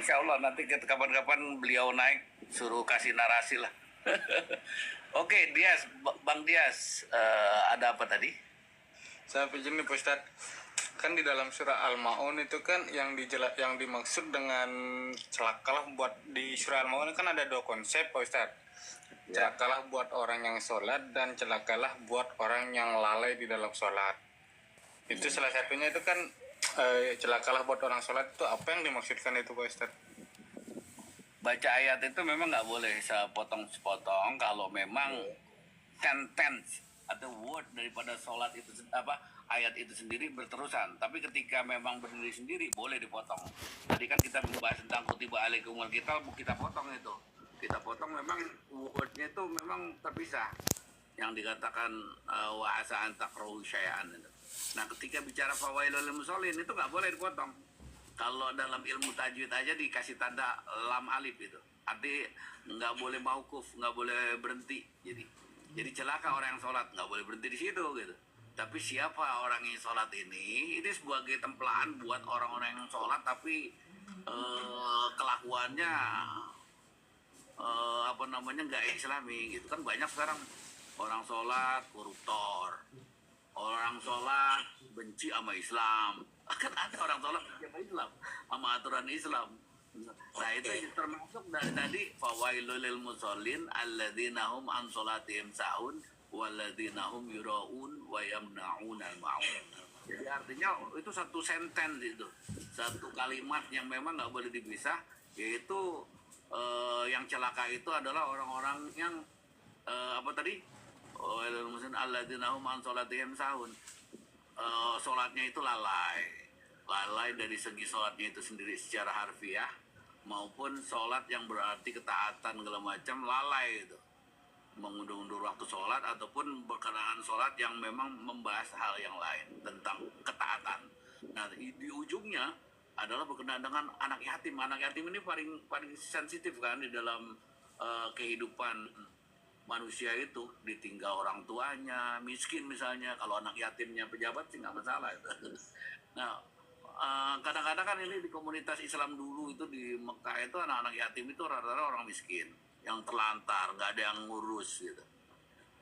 insya Allah nanti kita kapan-kapan beliau naik suruh kasih narasi lah. Oke, Dias, Bang Dias, ada apa tadi? Saya izin nih Pak Ustadz, kan di dalam surah Al-Ma'un itu kan yang dimaksud dengan celakalah buat di surah Al-Ma'un kan ada dua konsep Pak Ustadz. Celakalah buat orang yang sholat dan celakalah buat orang yang lalai di dalam sholat. Itu salah satunya itu kan celakalah buat orang sholat itu apa yang dimaksudkan itu Pak Ustadz? Baca ayat itu memang nggak boleh sepotong-sepotong kalau memang sentence atau word daripada sholat itu ayat itu sendiri berterusan. Tapi ketika memang berdiri sendiri boleh dipotong. Tadi kan kita membahas tentang kutiba alaikumul qital, kita potong itu. Kita potong memang wordnya itu memang terpisah. Yang dikatakan wa asa an takrahu syai'an itu. Nah, ketika bicara fawailul lil musallin itu nggak boleh dipotong. Kalau dalam ilmu tajwid aja dikasih tanda lam alif itu. Arti nggak boleh maukuf, nggak boleh berhenti. Jadi celaka orang yang sholat, nggak boleh berhenti di situ gitu. Tapi siapa orang yang sholat ini sebagai templaan buat orang-orang yang sholat tapi kelakuannya nggak islami gitu kan. Banyak sekarang orang sholat koruptor, orang sholat benci sama Islam. Kan ada orang sholat benci sama Islam, sama aturan Islam. Nah itu termasuk dari tadi fawailul lil musallin alladzina hum an sholatihim sahun walladzina hum yuraun wa yamnaunal ma'un. Jadi artinya itu satu sentence itu, satu kalimat yang memang nggak boleh dipisah, yaitu yang celaka itu adalah orang-orang yang fawailul musallin alladzina hum an sholatihim sahun. Sholatnya itu lalai dari segi sholatnya itu sendiri secara harfiah maupun sholat yang berarti ketaatan segala macam lalai itu, mengundur-undur waktu sholat ataupun berkenaan sholat yang memang membahas hal yang lain tentang ketaatan. Nah di ujungnya adalah berkenaan dengan anak yatim. Anak yatim ini paling sensitif kan di dalam kehidupan manusia itu, ditinggal orang tuanya, miskin misalnya. Kalau anak yatimnya pejabat sih nggak masalah itu. Nah kadang-kadang kan ini di komunitas Islam dulu itu di Mekah itu anak-anak yatim itu rata-rata orang miskin yang terlantar, nggak ada yang ngurus gitu.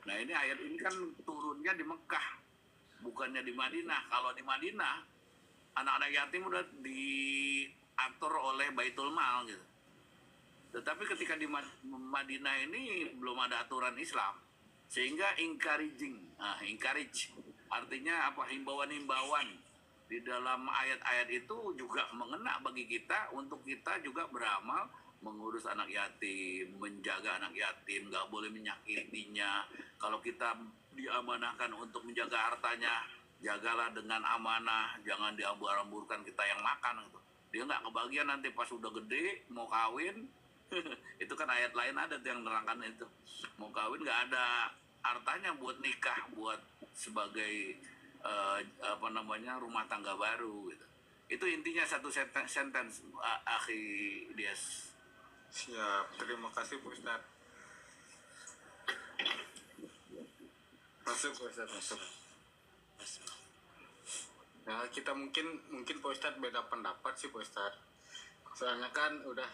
Nah ini ayat ini kan turunnya di Mekah, bukannya di Madinah. Kalau di Madinah anak-anak yatim udah diatur oleh Baitul Mal gitu. Tetapi ketika di Madinah ini belum ada aturan Islam, sehingga encourage artinya apa, himbauan-himbauan di dalam ayat-ayat itu juga mengena bagi kita untuk kita juga beramal mengurus anak yatim, menjaga anak yatim, nggak boleh menyakitinya. Kalau kita diamanahkan untuk menjaga hartanya, jagalah dengan amanah, jangan diambur-amburkan kita yang makan gitu. Dia nggak kebagian nanti pas udah gede mau kawin. Itu kan ayat lain ada tuh yang nerangkan itu, mau kawin nggak ada hartanya buat nikah, buat sebagai rumah tangga baru gitu. Itu intinya satu sentence akhi Dias. Siap, terima kasih Pak Ustadz. Masuk Pak Ustadz, masuk. Nah kita mungkin Pak Ustadz beda pendapat sih Pak Ustadz. Soalnya kan udah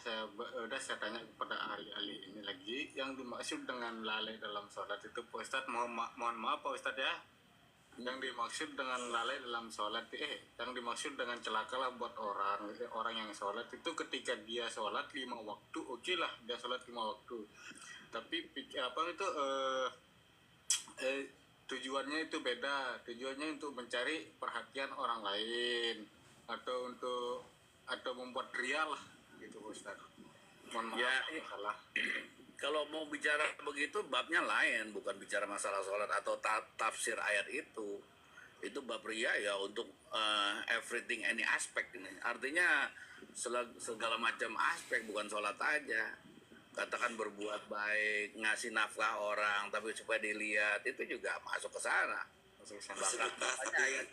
saya tanya kepada ahli ini lagi, yang dimaksud dengan lalai dalam sholat itu Pak Ustadz, mohon maaf Pak Ustadz ya, yang dimaksud dengan lalai dalam sholat yang dimaksud dengan celakalah buat orang yang sholat itu ketika dia sholat 5 waktu, oke lah dia sholat 5 waktu, tapi tujuannya itu beda, tujuannya untuk mencari perhatian orang lain atau membuat ria lah gitu Ustaz. Mohon maaf salah. Kalau mau bicara begitu babnya lain, bukan bicara masalah sholat atau tafsir ayat itu bab ria ya untuk everything, any aspect ini. Artinya segala macam aspek, bukan sholat aja. Katakan berbuat baik, ngasih nafkah orang tapi supaya dilihat, itu juga masuk ke sana.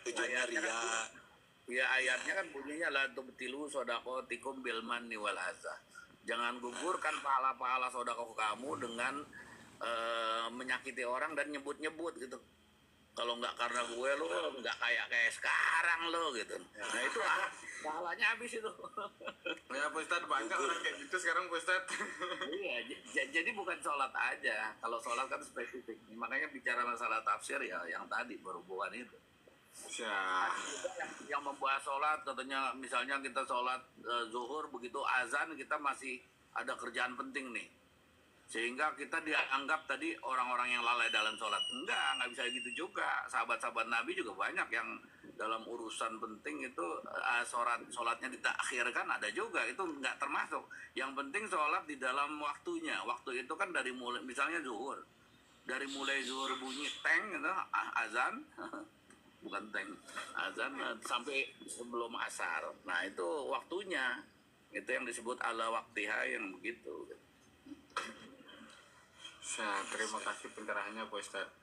Tujuannya ria. Ya ayatnya kan bunyinya la tubtilu shadaqatikum bil manni wal adza. Jangan gugurkan pahala-pahala sedekah kamu dengan menyakiti orang dan nyebut-nyebut gitu. Kalau nggak karena gue lo nggak kayak sekarang lo gitu. Nah itu pahalanya habis itu. Ya Pak Ustadz, banyak orang kayak gitu sekarang Pak Ustadz. Iya, jadi bukan sholat aja. Kalau sholat kan spesifik. Makanya bicara masalah tafsir ya yang tadi berhubungan itu. Siap. Yang membahas sholat katanya misalnya kita sholat zuhur begitu azan kita masih ada kerjaan penting nih. Sehingga kita dianggap tadi orang-orang yang lalai dalam sholat. Enggak bisa gitu juga. Sahabat-sahabat Nabi juga banyak yang dalam urusan penting itu sholatnya ditakhirkan ada juga. Itu enggak termasuk. Yang penting sholat di dalam waktunya. Waktu itu kan dari mulai, misalnya zuhur. Dari mulai zuhur bunyi teng gitu, azan. Bukan teng, azan sampai sebelum asar. Nah itu waktunya. Itu yang disebut ala waktiha yang begitu. Terima kasih pencerahannya Pak Ustadz.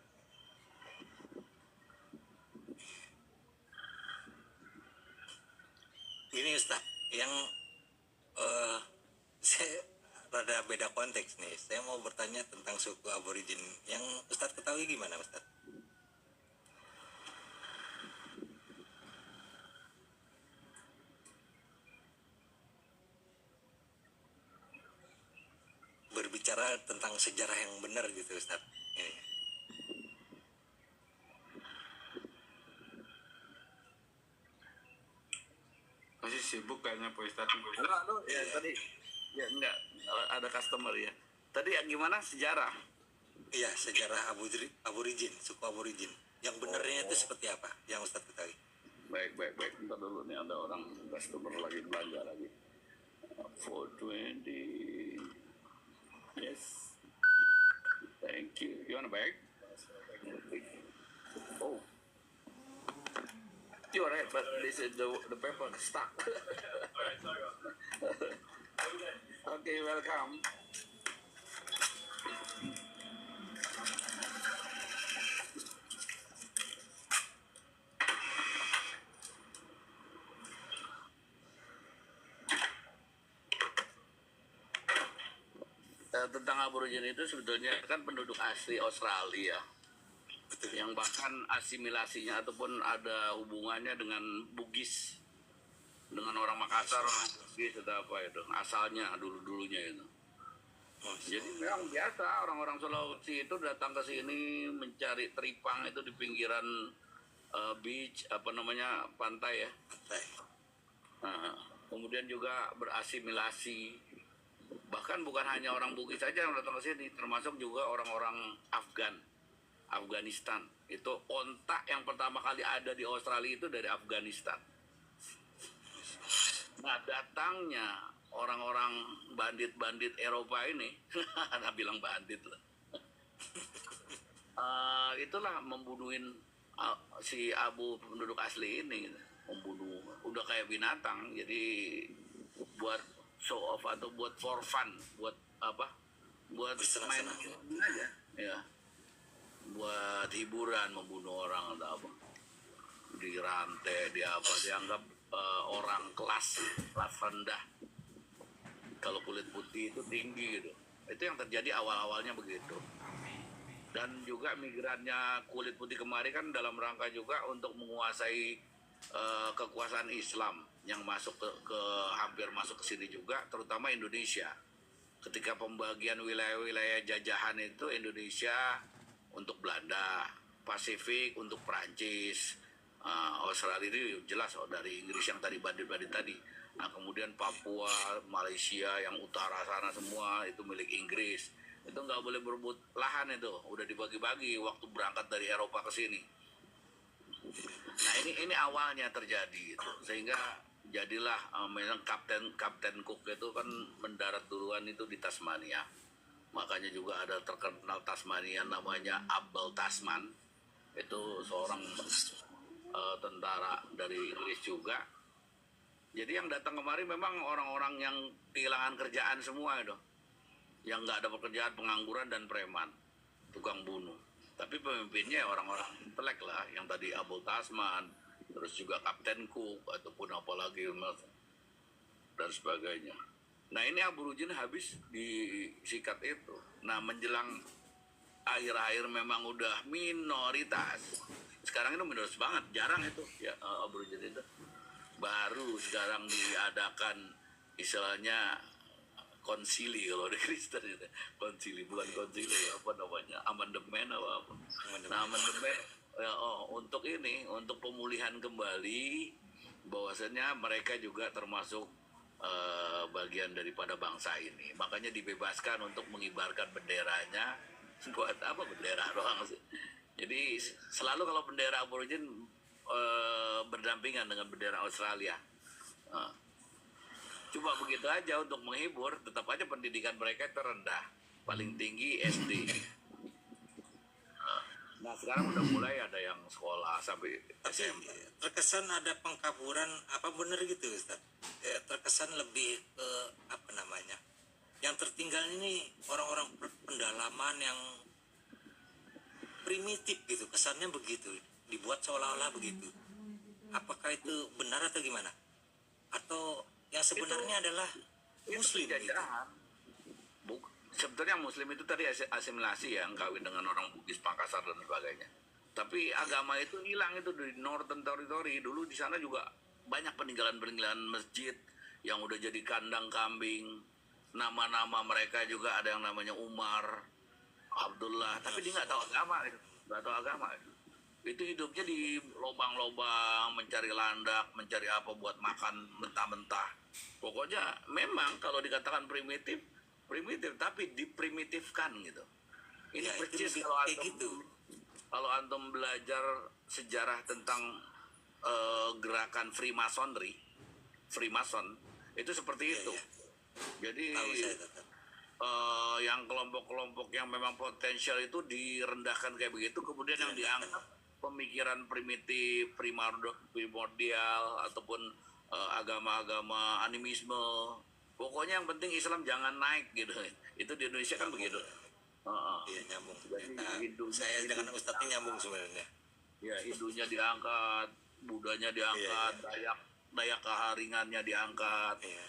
Ini Ustaz, yang saya rada beda konteks nih. Saya mau bertanya tentang suku aborigin. Yang Ustaz ketahui gimana Ustaz? Berbicara tentang sejarah yang benar gitu Ustaz. Ini. Masih sibuk kayaknya Pak Ustadz. Halo, ya tadi ya enggak ada customer ya. Tadi gimana sejarah? Iya, sejarah aborigin, suku aborigin. Yang benernya itu seperti apa? Yang Ustaz ketahui. Baik. Bentar dulu nih ada orang customer lagi belanja lagi. 420. Yes. Thank you. You want a bag? Oh. You're right, but this is the paper stuck. Okay, welcome. Tentang aborigin itu sebetulnya kan penduduk asli Australia yang bahkan asimilasinya ataupun ada hubungannya dengan Bugis, dengan orang Makassar, orang Bugis atau apa itu asalnya dulunya itu. Jadi memang biasa orang-orang Sulawesi itu datang ke sini mencari teripang itu di pinggiran beach pantai ya. Pantai. Nah, kemudian juga berasimilasi. Bahkan bukan hanya orang Bugis saja yang datang ke sini, termasuk juga orang-orang Afghanistan. Itu ontak yang pertama kali ada di Australia itu dari Afghanistan. Nah datangnya orang-orang bandit-bandit Eropa ini, nah bilang bandit lah, itulah membunuhin si Abu penduduk asli ini, membunuh, udah kayak binatang. Jadi buat show off atau buat for fun, buat apa? Buat main aja, ya. Buat hiburan membunuh orang atau apa? Dirantai, dianggap orang kelas rendah. Kalau kulit putih itu tinggi gitu. Itu yang terjadi awal-awalnya begitu. Dan juga migrannya kulit putih kemari kan dalam rangka juga untuk menguasai kekuasaan Islam yang masuk hampir masuk ke sini juga, terutama Indonesia. Ketika pembagian wilayah-wilayah jajahan itu Indonesia untuk Belanda, Pasifik untuk Prancis, Australia itu jelas dari Inggris yang tadi bandit-bandit tadi. Nah kemudian Papua, Malaysia yang utara sana semua itu milik Inggris. Itu nggak boleh berebut lahan, itu udah dibagi-bagi waktu berangkat dari Eropa ke sini. Nah ini awalnya terjadi itu. Sehingga jadilah memang Kapten Cook itu kan mendarat duluan itu di Tasmania. Makanya juga ada terkenal Tasmania namanya Abel Tasman. Itu seorang tentara dari Inggris juga. Jadi yang datang kemari memang orang-orang yang kehilangan kerjaan semua itu. Yang nggak ada pekerjaan, pengangguran dan preman, tukang bunuh. Tapi pemimpinnya orang-orang intelek lah, yang tadi Abel Tasman, terus juga Kapten Cook ataupun apalagi dan sebagainya. Nah ini aborigin habis disikat itu. Nah menjelang akhir-akhir memang udah minoritas. Sekarang itu minoritas banget, jarang itu ya aborigin itu. baru sekarang diadakan istilahnya konsili kalau di Kristen itu konsili bukan konsili apa namanya amandemen apa. Nah amandemen ya, untuk ini untuk pemulihan kembali bahwasanya mereka juga termasuk bagian daripada bangsa ini, makanya dibebaskan untuk mengibarkan benderanya. Buat apa bendera doang sih? Jadi selalu kalau bendera aborigin berdampingan dengan bendera Australia. Nah, cuma begitu aja untuk menghibur, tetap aja pendidikan mereka terendah, paling tinggi SD. Nah sekarang udah mulai ada yang sekolah sampai Tapi SMP. terkesan ada pengkaburan, apa bener gitu Ustaz? Terkesan lebih ke apa namanya? Yang tertinggal ini orang-orang pendalaman yang primitif gitu, kesannya begitu, dibuat seolah-olah begitu. Apakah itu benar atau gimana? Atau yang sebenarnya adalah Muslim gitu? Penjajahan. Sebetulnya Muslim itu tadi asimilasi yang kawin dengan orang Bugis, Makassar dan sebagainya. Tapi agama itu hilang itu di Northern Territory. Dulu di sana juga banyak peninggalan-peninggalan masjid yang udah jadi kandang kambing. Nama-nama mereka juga ada yang namanya Umar, Abdullah. Tapi dia nggak tahu agama itu, nggak tahu agama itu. Itu hidupnya di lobang-lobang, mencari landak, mencari apa buat makan mentah-mentah. Pokoknya memang kalau dikatakan primitif, tapi diprimitifkan gitu. Ini Ya, itu persis lebih kalau kayak antum, gitu. kalau antum belajar sejarah tentang gerakan Freemason itu seperti Iya, itu. iya. Jadi Tahu saya tetap. yang kelompok-kelompok yang memang potensial itu direndahkan kayak begitu, kemudian yang dianggap pemikiran primitif, primordial ataupun agama-agama animisme. Pokoknya yang penting Islam jangan naik gitu. Itu di Indonesia kan begitu. Iya, nyambung. Jadi Nah, saya dengan Ustadz ini nyambung sebenarnya. ya Hindunya diangkat, Budanya diangkat, Dayak Keharingannya diangkat, Iya.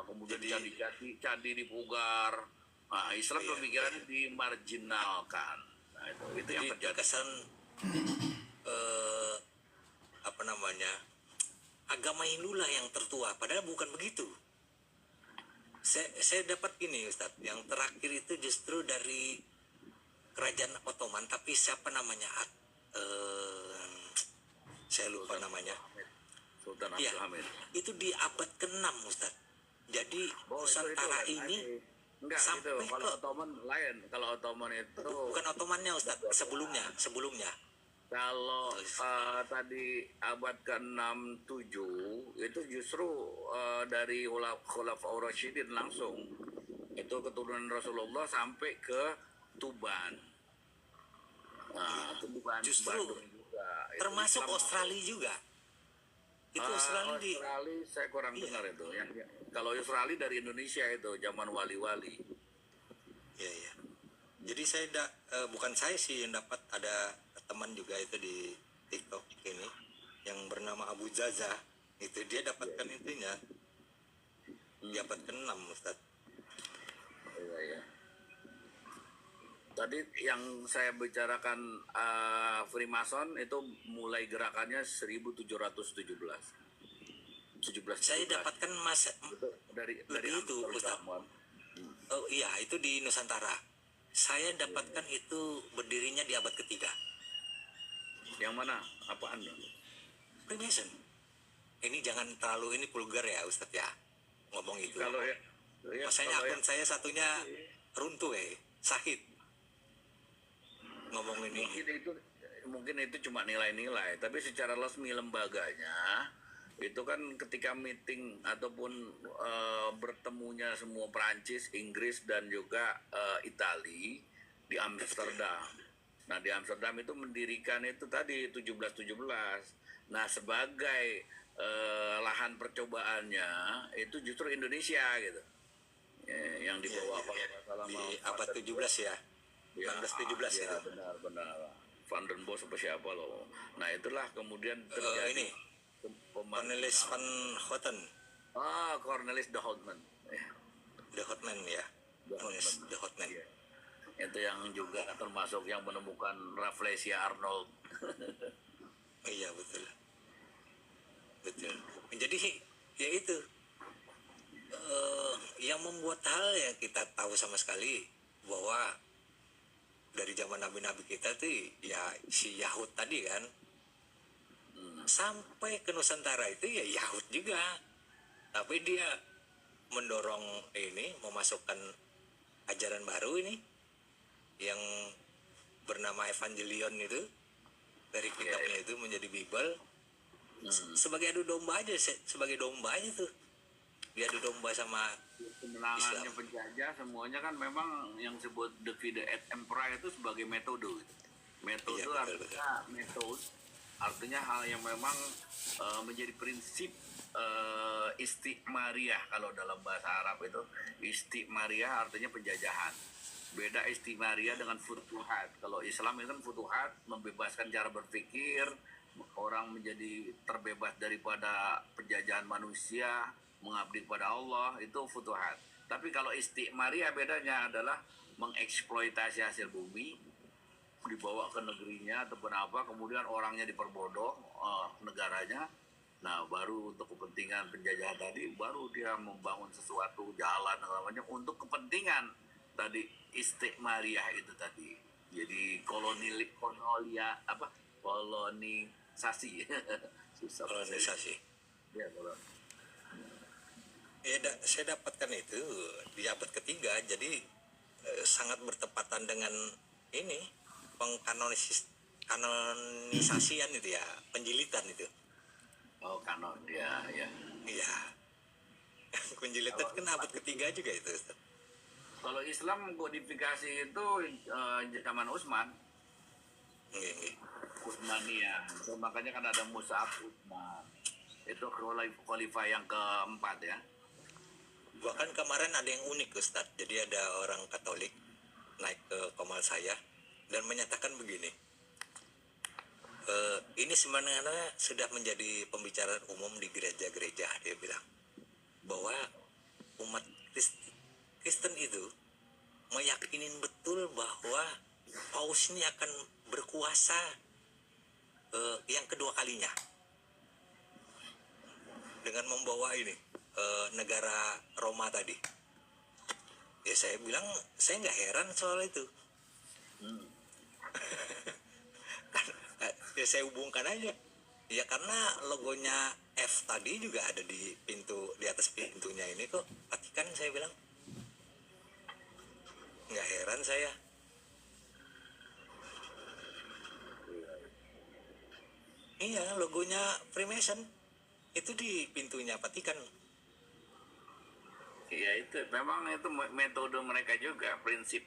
kemudian Jadi- candi dipugar. Nah, Islam Iya. pemikirannya dimarginalkan. Nah, itu yang Jadi terjadi. terkesan apa namanya, agama Hindu lah yang tertua, padahal bukan begitu. Saya dapat gini Ustadz, yang terakhir itu justru dari kerajaan Ottoman, tapi siapa namanya? Saya lupa namanya. Sultan Iya, Abdul Hamid. itu di abad ke-6 Ustadz. Jadi Nusantara ini enggak sampai itu kalau ke Ottoman lain. Kalau Ottoman itu bukan Ottomannya Ustadz, sebelumnya. kalau tadi abad ke-6-7 itu justru dari Khulafaur Rasyidin langsung. Itu keturunan Rasulullah sampai ke Tuban. Nah, Tuban Justru Bandung juga. Itu termasuk Islam Australia juga. Itu Australia di Australia saya kurang dengar itu. Kalau Australia dari Indonesia itu zaman wali-wali. ya ya. Jadi saya bukan saya sih yang dapat, ada teman juga itu di TikTok ini yang bernama Abu Zaza, itu dia dapatkan itunya di abad ke-6 Ustaz. Iya. Tadi yang saya bicarakan Freemason itu mulai gerakannya 1717. Saya dapatkan dari itu Ustaz. Amsterdam. Oh iya, itu di Nusantara. Saya dapatkan itu berdirinya di abad ketiga. Yang mana? Apaan? Freemason. Ini jangan terlalu ini vulgar ya Ustaz ya, ngomong itu. Kalau ya, Masanya kalau akun saya satunya runtuh Sahid. Ngomong ini. mungkin itu cuma nilai-nilai, tapi secara resmi lembaganya itu kan ketika meeting ataupun bertemunya semua Perancis, Inggris dan juga Itali di Amsterdam. Nah di Amsterdam itu mendirikan itu tadi 1717. Nah sebagai lahan percobaannya itu justru Indonesia gitu, yang dibawa Di abad 17 ya. 1917 itu. Benar. Van den Bos apa siapa loh. Nah itulah kemudian terjadi Ini Cornelis van Houten. Cornelis de Houtman. De Houtman ya. Cornelis de Houtman. Iya. Itu yang juga termasuk yang menemukan Rafflesia Arnold. Iya betul. betul. Jadi ya itu yang membuat hal yang kita tahu sama sekali bahwa dari zaman nabi-nabi kita tuh ya si Yahud tadi kan sampai ke Nusantara itu ya Yahud juga, tapi dia mendorong ini memasukkan ajaran baru ini yang bernama Evangelion itu dari kitabnya itu menjadi Bible sebagai adu domba aja, sebagai domba aja tuh dia adu domba sama Kemenangannya Islam. penjajah semuanya kan memang yang disebut divide et impera itu sebagai metode gitu. Metode Iya, betul, artinya metode artinya hal yang memang menjadi prinsip istiqmariyah. Kalau dalam bahasa Arab itu istiqmariyah artinya penjajahan. Beda istiqmariyah dengan futuhat. Kalau Islam itu kan futuhat membebaskan cara berpikir, orang menjadi terbebas daripada penjajahan manusia, mengabdi kepada Allah, itu futuhat. Tapi kalau istiqmariyah bedanya adalah mengeksploitasi hasil bumi, dibawa ke negerinya ataupun apa, kemudian orangnya diperbodoh, negaranya. Nah, baru untuk kepentingan penjajahan tadi, baru dia membangun sesuatu jalan namanya untuk kepentingan tadi istiqmariyah itu tadi. Jadi kolonisasi. Susah Kolonisasi. ya kalau Ya, saya dapatkan itu di abad ketiga, jadi sangat bertepatan dengan ini kanonisasian itu ya, penjilitan itu. kanon ya ya. Iya, penjilitan kan abad ketiga juga itu, Ustaz. Kalau Islam kodifikasi itu zaman Utsman, Nggih, nggih. Utsmaniyah. So, makanya kan ada Mus'ab Utsman. Itu khalifah yang keempat ya. Bahkan kemarin ada yang unik, Ustaz. Jadi ada orang Katolik naik ke komal saya dan menyatakan begini, ini sebenarnya sudah menjadi pembicaraan umum di gereja-gereja. Dia bilang bahwa umat Kristen itu meyakinin betul bahwa Paus ini akan berkuasa yang kedua kalinya dengan membawa ini negara Roma tadi. Ya saya bilang saya nggak heran soal itu. Ya saya hubungkan aja. Ya karena logonya F tadi juga ada di pintu, di atas pintunya ini kok. Vatikan, saya bilang. Nggak heran saya. Iya, logonya Freemason itu di pintunya Vatikan. Ya itu memang itu metode mereka juga, prinsip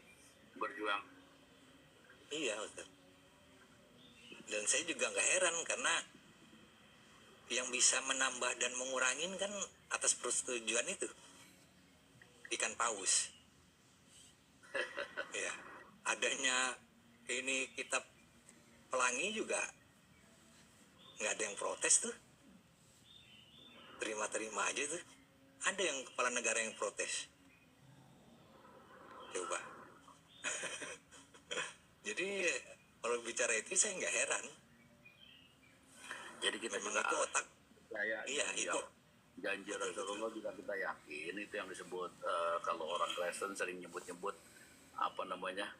berjuang. Iya, Ustaz. Dan saya juga nggak heran karena yang bisa menambah dan mengurangin kan atas persetujuan itu ikan paus. Ya, adanya ini kitab pelangi juga nggak ada yang protes tuh, terima-terima aja tuh. Ada yang kepala negara yang protes, coba. Jadi kalau bicara itu saya nggak heran. Jadi kita Memang juga itu otak. percaya Iya, itu. janji Rasulullah juga kita yakin itu yang disebut kalau orang Kristen sering nyebut-nyebut apa namanya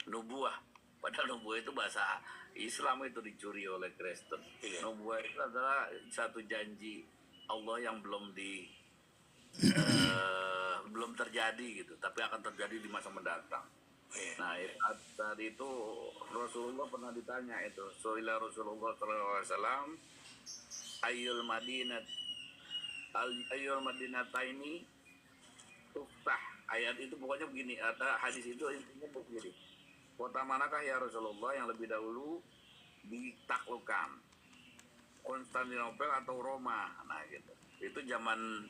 nubuah. Padahal nubuah itu bahasa Islam, itu dicuri oleh Kristen. Iya. Nubuah itu adalah satu janji Allah yang belum belum terjadi gitu, tapi akan terjadi di masa mendatang. Iya. Nah, tadi itu Rasulullah pernah ditanya itu, Soila Rasulullah SAW, Ayul Madinat ini tuftah. Ayat itu pokoknya begini, ada hadis itu intinya begini. Kota manakah ya Rasulullah yang lebih dahulu ditaklukkan? Konstantinopel atau Roma? Nah gitu. Itu zaman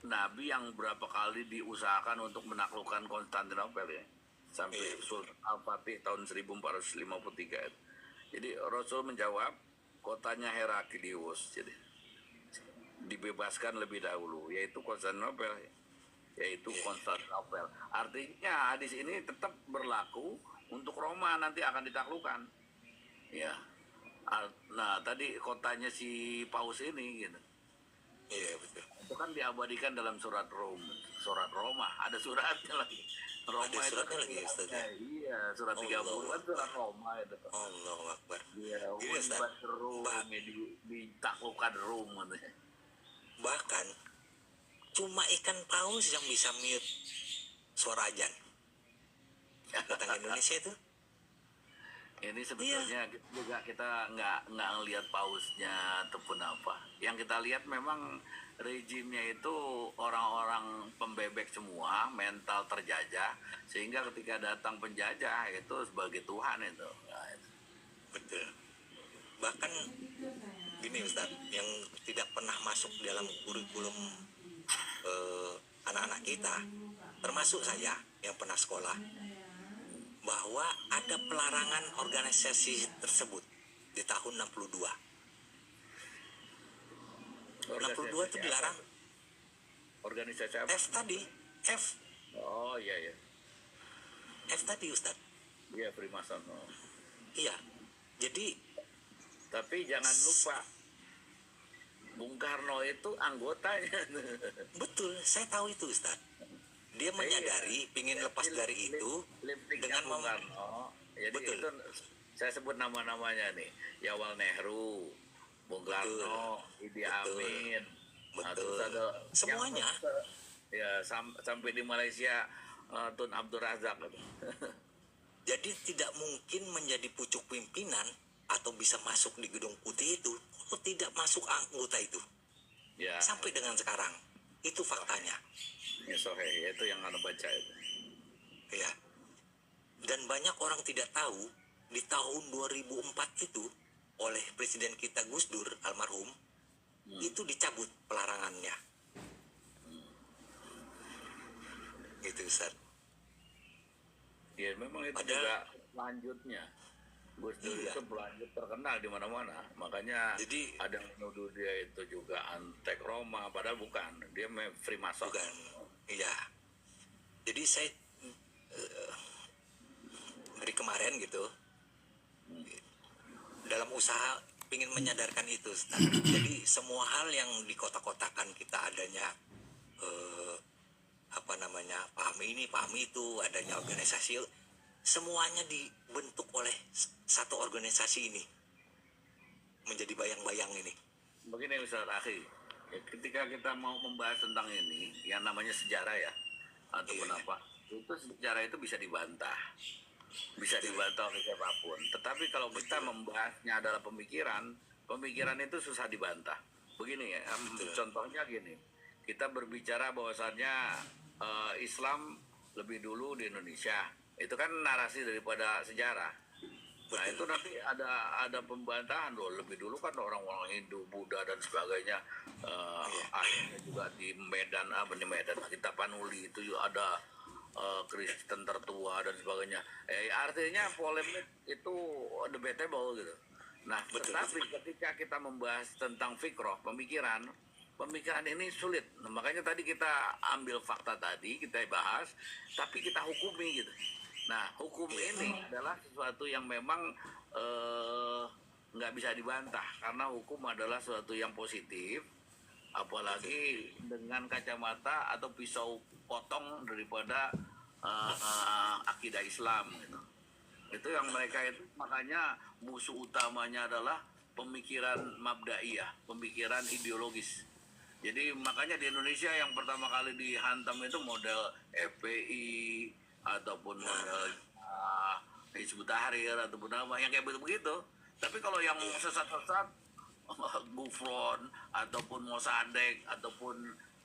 Nabi yang berapa kali diusahakan untuk menaklukkan Konstantinopel ya, sampai Sultan Al-Fatih tahun 1453. Jadi Rasul menjawab, kotanya Heraklius, jadi dibebaskan lebih dahulu, yaitu Konstantinopel, yaitu Konstantinopel. Artinya hadis ini tetap berlaku untuk Roma, nanti akan ditaklukkan. Ya. Nah, tadi kotanya si Paus ini gitu. Iya betul. Itu kan diabadikan dalam surat Roma, ada suratnya lagi. Ada Roma itu ada suratnya lagi ya Ustaz suratnya, ya. iya, surat 30 kan surat Roma itu. Allahu Akbar. Iya, Gini Ustaz, Ulibat Rum, bah- ditaklukkan Rum katanya. bahkan cuma ikan paus yang bisa mute suara ajan datang ke Indonesia itu. Ini sebetulnya juga kita nggak ngelihat pausnya ataupun apa. Yang kita lihat memang rejimnya itu orang-orang pembebek semua, mental terjajah, sehingga ketika datang penjajah itu sebagai Tuhan itu. Nah, itu. Betul. Bahkan gini Ustaz, yang tidak pernah masuk dalam kurikulum anak-anak kita, termasuk saya yang pernah sekolah, bahwa ada pelarangan organisasi tersebut di tahun 62. 62 itu dilarang. Organisasi apa? F tadi, F, Oh iya ya, F tadi Ustaz. iya Freemason. Oh. Iya. Jadi Tapi jangan lupa Bung Karno itu anggotanya. betul, saya tahu itu Ustaz. Dia menyadari pingin lepas dari itu Lipsticknya dengan Bung Karno. Jadi Betul. itu saya sebut nama-namanya nih. Yawal Nehru, Bung Karno, Idi Betul. Amin. Nah, Betul. terus ada Semuanya. ya sampai di Malaysia Tun Abdul Razak. Jadi tidak mungkin menjadi pucuk pimpinan atau bisa masuk di Gedung Putih itu kalau tidak masuk anggota itu. Ya, Sampai dengan sekarang. Itu faktanya. ya soheh, itu yang anda baca itu. Ya. Dan banyak orang tidak tahu di tahun 2004 itu oleh Presiden kita Gus Dur almarhum itu dicabut pelarangannya. Gitu Ustaz. Ya memang itu Padahal- juga lanjutnya. Gus Dur Iya. itu berlanjut terkenal di mana-mana. Makanya Jadi- ada yang menuduh dia itu juga antek Roma, padahal bukan. Dia Freemason. Bukan. Iya. Jadi saya dari kemarin gitu dalam usaha ingin menyadarkan itu Ustaz. Jadi semua hal yang dikotak-kotakan kita adanya paham ini paham itu, adanya organisasi, semuanya dibentuk oleh satu organisasi ini menjadi bayang-bayang ini. Begini Ustaz Akhi, ya, ketika kita mau membahas tentang ini, yang namanya sejarah ya, ataupun Iya. apa, itu sejarah itu bisa dibantah. Bisa dibantah oleh siapapun. Tetapi kalau kita membahasnya adalah pemikiran itu susah dibantah. Begini ya, contohnya gini, kita berbicara bahwasannya Islam lebih dulu di Indonesia. Itu kan narasi daripada sejarah. Nah itu nanti ada pembantahan loh. Lebih dulu kan orang-orang Hindu, Buddha dan sebagainya. Akhirnya juga di Medan, kita Panuli itu juga ada Kristen tertua dan sebagainya. Artinya polemik itu debatable gitu. Nah, tetapi ketika kita membahas tentang fikroh, pemikiran ini sulit. Nah, makanya tadi kita ambil fakta tadi, kita bahas, tapi kita hukumi gitu. Nah, hukum ini adalah sesuatu yang memang nggak bisa dibantah karena hukum adalah sesuatu yang positif, apalagi dengan kacamata atau pisau potong daripada akidah Islam gitu. Itu yang mereka itu makanya musuh utamanya adalah pemikiran mabdaiyah, pemikiran ideologis. Jadi makanya di Indonesia yang pertama kali dihantam itu model FPI ataupun model Hizbut Tahrir ataupun apa yang kayak begitu. Tapi kalau yang sesat-sesat Gufron ataupun Mossadegh ataupun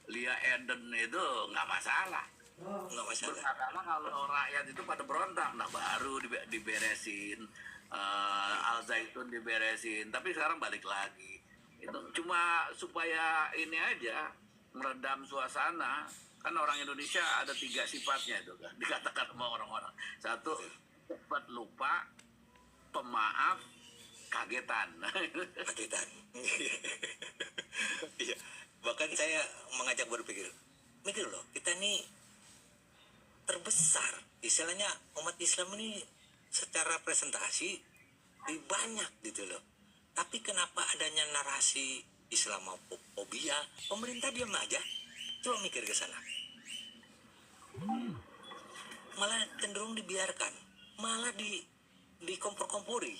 Lia Eden itu nggak masalah. Nggak masalah. Karena kalau rakyat itu pada berontak, nah baru diberesin, Al Zaitun diberesin. Tapi sekarang balik lagi. Itu cuma supaya ini aja meredam suasana. Kan orang Indonesia ada 3 sifatnya itu kan dikatakan sama orang-orang. 1, cepat lupa, pemaaf, kagetan. Kagetan. Iya. Bahkan saya mengajak berpikir, mikir loh, kita nih terbesar, istilahnya umat Islam ini secara presentasi lebih banyak gitu loh. Tapi kenapa adanya narasi Islamofobia? Pemerintah diam aja. Coba mikir ke sana. Malah cenderung dibiarkan, malah dikompor-kompori.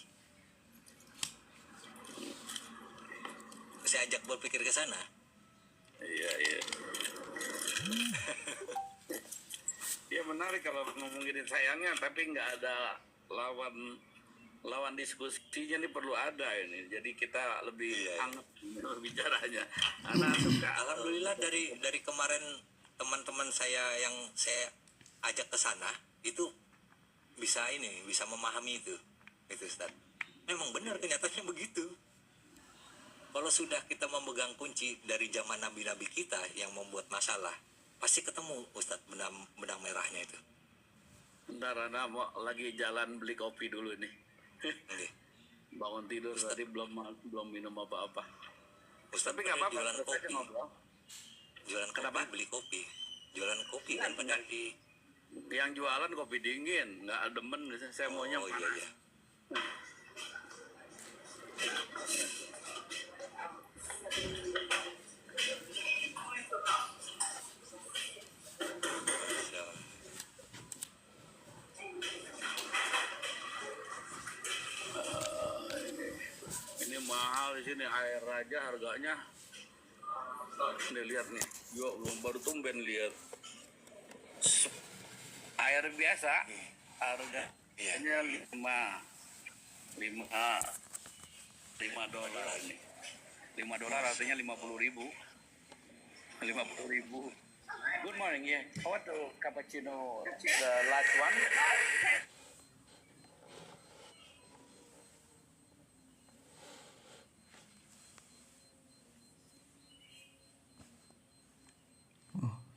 Saya ajak berpikir ke sana. Iya. Ya menarik kalau ngomongin sayangnya, tapi nggak ada lawan diskusinya, ini perlu ada ini. Jadi kita lebih hangat bicaranya. Anak suka. Alhamdulillah dari kemarin teman-teman saya yang saya ajak ke sana itu bisa memahami itu Ustaz. Memang benar kenyataannya begitu. Kalau sudah kita memegang kunci dari zaman nabi-nabi kita yang membuat masalah, pasti ketemu Ustaz benang merahnya itu. Bentar, Ana mau lagi jalan beli kopi dulu nih. Oke. Bangun tidur tadi belum minum apa-apa. Ustaz, Tapi nggak apa-apa. jualan terus aja kopi. ngobrol. Jualan Kenapa? kopi, beli kopi. Jualan kopi kan benar di. Yang jualan kopi dingin, nggak demen. Saya maunya Oh iya panas. iya. So, Ini mahal di sini, air aja harganya. Nih lihat nih, gua belum baru tumben lihat. Air biasa harganya lima dolar ini. $5 artinya 50.000. 50.000. Good morning, yeah. I want to cappuccino, the last one.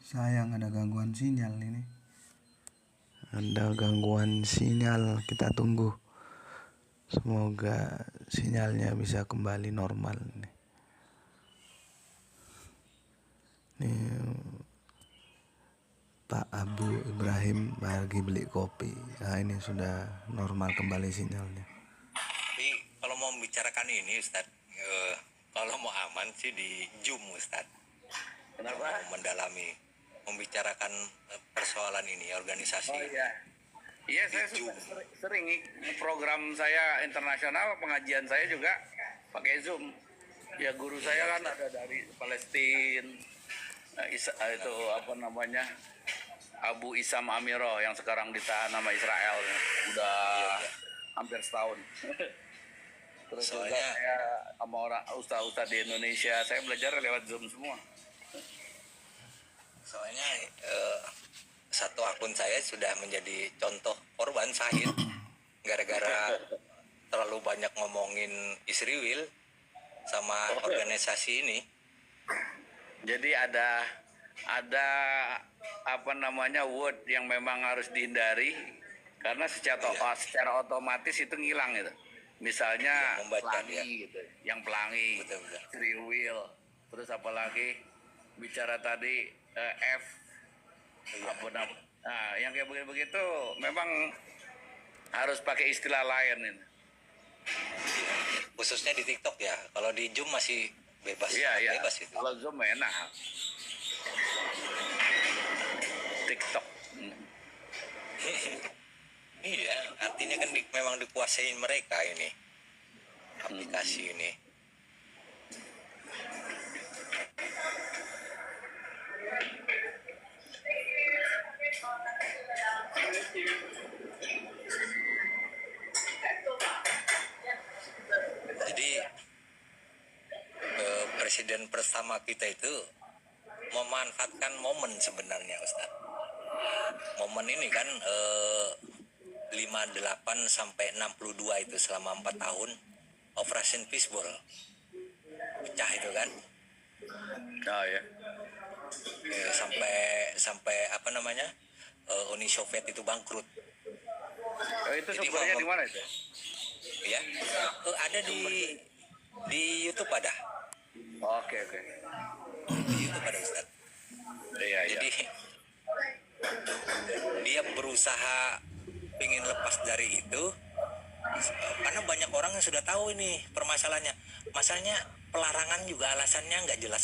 Sayang ada gangguan sinyal ini. Ada gangguan sinyal, kita tunggu. Semoga sinyalnya bisa kembali normal nih. Pak Abu Ibrahim lagi beli kopi. Nah, ini sudah normal kembali sinyalnya. tapi kalau mau membicarakan ini Ustaz, kalau mau aman sih di Zoom Ustaz. Kenapa? Mau mendalami, membicarakan persoalan ini organisasi. Oh iya. Iya, saya sering program saya internasional, pengajian saya juga pakai Zoom. Ya guru saya kan ada dari Palestina, itu apa namanya, Abu Isam Amiro yang sekarang ditahan sama Israel, udah hampir setahun. Terus juga Soalnya- saya sama orang ustaz-ustaz di Indonesia, saya belajar lewat Zoom semua. Soalnya satu akun saya sudah menjadi contoh korban Syahid gara-gara terlalu banyak ngomongin Israel sama organisasi ini. Jadi ada apa namanya word yang memang harus dihindari karena secara otomatis itu ngilang gitu. Misalnya Iya, membaca pelangi dia. gitu, yang pelangi, Betul. free will, terus apalagi bicara tadi F apa namanya. Nah, yang kayak begitu memang harus pakai istilah lain ini. Khususnya di TikTok ya. Kalau di Zoom masih bebas. Iya. Bebas itu. Kalau Zoom enak. TikTok. Iya, artinya kan memang dikuasai mereka ini. Aplikasi ini. Jadi presiden pertama kita itu memanfaatkan momen sebenarnya Ustaz. Momen ini kan 58 sampai 62 itu selama 4 tahun Operation Fishbowl pecah itu kan. Oh ya. Sampai apa namanya Uni Soviet itu bangkrut Itu Jadi sumbernya kalau- di mana itu? ya. Ada di YouTube ada. Oke. Di YouTube ada Ustaz. Iya. Jadi dia berusaha ingin lepas dari itu, Karena banyak orang yang sudah tahu ini permasalahannya. Masalahnya pelarangan juga alasannya nggak jelas